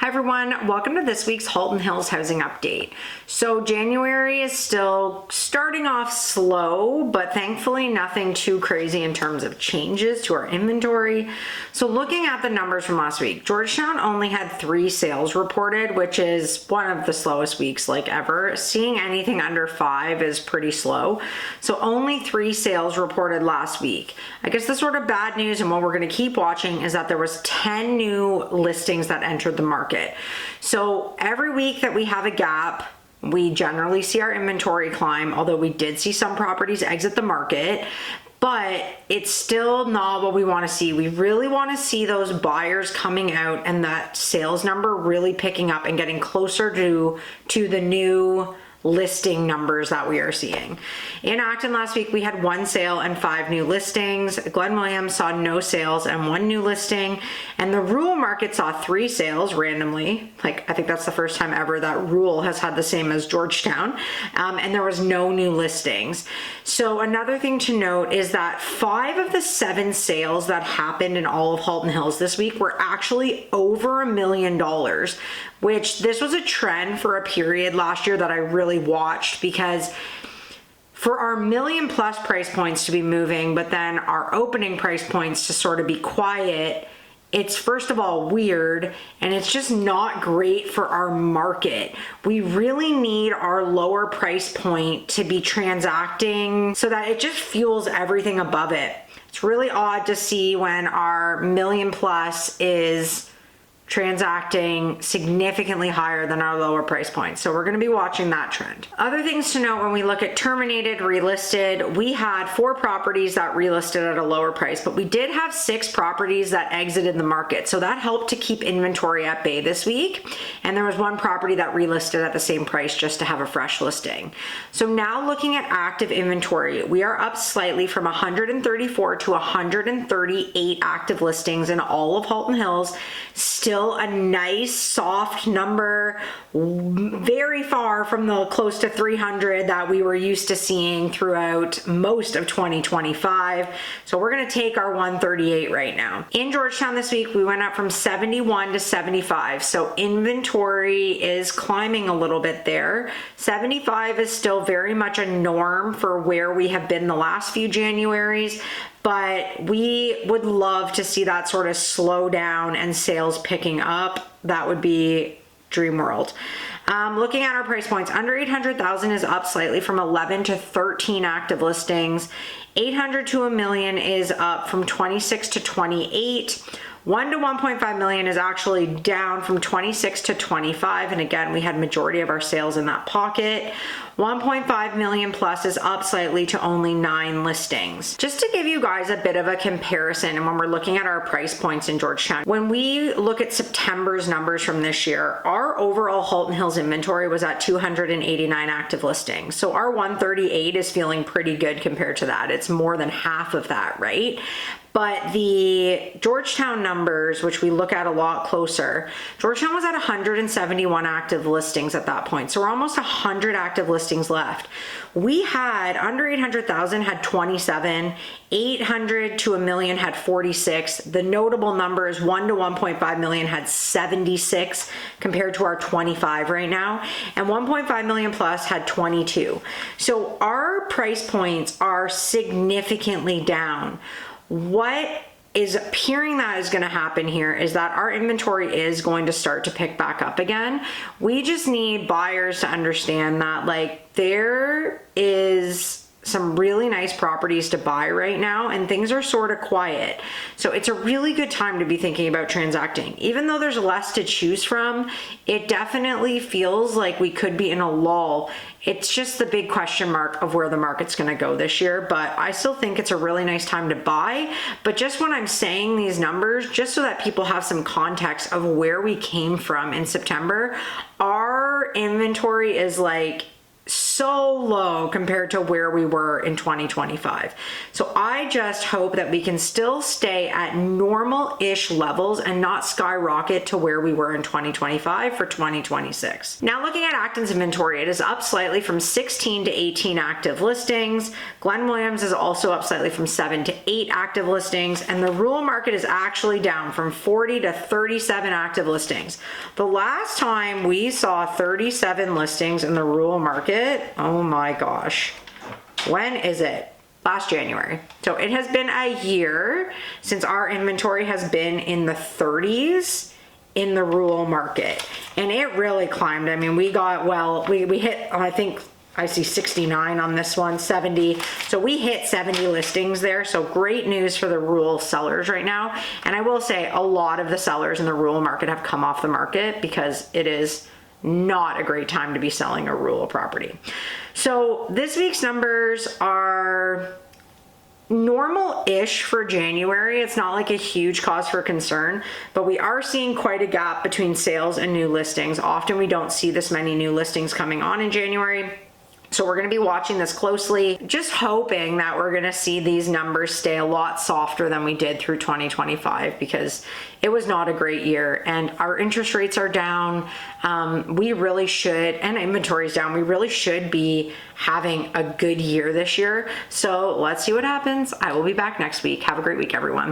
Hi everyone, welcome to this week's Halton Hills housing update. So January is still starting off slow, but thankfully nothing too crazy in terms of changes to our inventory. So looking at the numbers from last week, Georgetown only had 3 sales reported, which is one of the slowest weeks like ever. Seeing anything under 5 is pretty slow. So only 3 sales reported last week. I guess the sort of bad news and what we're going to keep watching is that there was 10 new listings that entered the market. So every week that we have a gap, we generally see our inventory climb, although we did see some properties exit the market, but it's still not what we want to see. We really want to see those buyers coming out and that sales number really picking up and getting closer to the new listing numbers that we are seeing. In Acton last week, we had 1 sale and 5 new listings. Glen Williams saw no sales and 1 new listing. And the rural market saw 3 sales randomly. I think that's the first time ever that rural has had the same as Georgetown. And there was no new listings. So another thing to note is that 5 of the 7 sales that happened in all of Halton Hills this week were actually over $1 million, which this was a trend for a period last year that I really watched, because for our $1 million+ price points to be moving, but then our opening price points to sort of be quiet, it's first of all weird, and it's just not great for our market. We really need our lower price point to be transacting so that it just fuels everything above it. It's really odd to see when our $1 million+ is transacting significantly higher than our lower price points. So we're going to be watching that trend. Other things to note when we look at terminated, relisted, we had 4 properties that relisted at a lower price, but we did have 6 properties that exited the market. So that helped to keep inventory at bay this week. And there was 1 property that relisted at the same price just to have a fresh listing. So now looking at active inventory, we are up slightly from 134 to 138 active listings in all of Halton Hills. Still a nice soft number, very far from the close to 300 that we were used to seeing throughout most of 2025. So we're going to take our 138 right now. In Georgetown this week, we went up from 71 to 75. So inventory is climbing a little bit there. 75 is still very much a norm for where we have been the last few Januaries, but we would love to see that sort of slow down and sales picking up. That would be dream world. Looking at our price points, under 800,000 is up slightly from 11 to 13 active listings. 800 to $1 million is up from 26 to 28. 1 to 1.5 million is actually down from 26 to 25. And again, we had majority of our sales in that pocket. 1.5 million plus is up slightly to only 9 listings. Just to give you guys a bit of a comparison, and when we're looking at our price points in Georgetown, when we look at September's numbers from this year, our overall Halton Hills inventory was at 289 active listings. So our 138 is feeling pretty good compared to that. It's more than half of that, right? But the Georgetown numbers, which we look at a lot closer, Georgetown was at 171 active listings at that point. So we're almost 100 active listings left. We had under 800,000 had 27, 800 to $1 million had 46. The notable numbers 1 to 1.5 million had 76 compared to our 25 right now, and 1.5 million plus had 22. So our price points are significantly down. What is appearing that is going to happen here is that our inventory is going to start to pick back up again. We just need buyers to understand that there is some really nice properties to buy right now and things are sort of quiet. So it's a really good time to be thinking about transacting. Even though there's less to choose from, it definitely feels like we could be in a lull. It's just the big question mark of where the market's going to go this year, but I still think it's a really nice time to buy. But just when I'm saying these numbers, just so that people have some context of where we came from in September, our inventory is so so low compared to where we were in 2025. So I just hope that we can still stay at normal-ish levels and not skyrocket to where we were in 2025 for 2026. Now looking at Acton's inventory, it is up slightly from 16 to 18 active listings. Glen Williams is also up slightly from 7 to 8 active listings, and the rural market is actually down from 40 to 37 active listings. The last time we saw 37 listings in the rural market, oh my gosh, when is it? Last January. So it has been a year since our inventory has been in the 30s in the rural market, and it really climbed. I mean, we got, well, we hit, I think I see 69 on this one, 70. So we hit 70 listings there. So great news for the rural sellers right now. And I will say a lot of the sellers in the rural market have come off the market because it is not a great time to be selling a rural property. So this week's numbers are normal-ish for January. It's not like a huge cause for concern, but we are seeing quite a gap between sales and new listings. Often we don't see this many new listings coming on in January. So we're going to be watching this closely, just hoping that we're going to see these numbers stay a lot softer than we did through 2025, because it was not a great year and our interest rates are down. We really should, and inventory is down. We really should be having a good year this year. So let's see what happens. I will be back next week. Have a great week, everyone.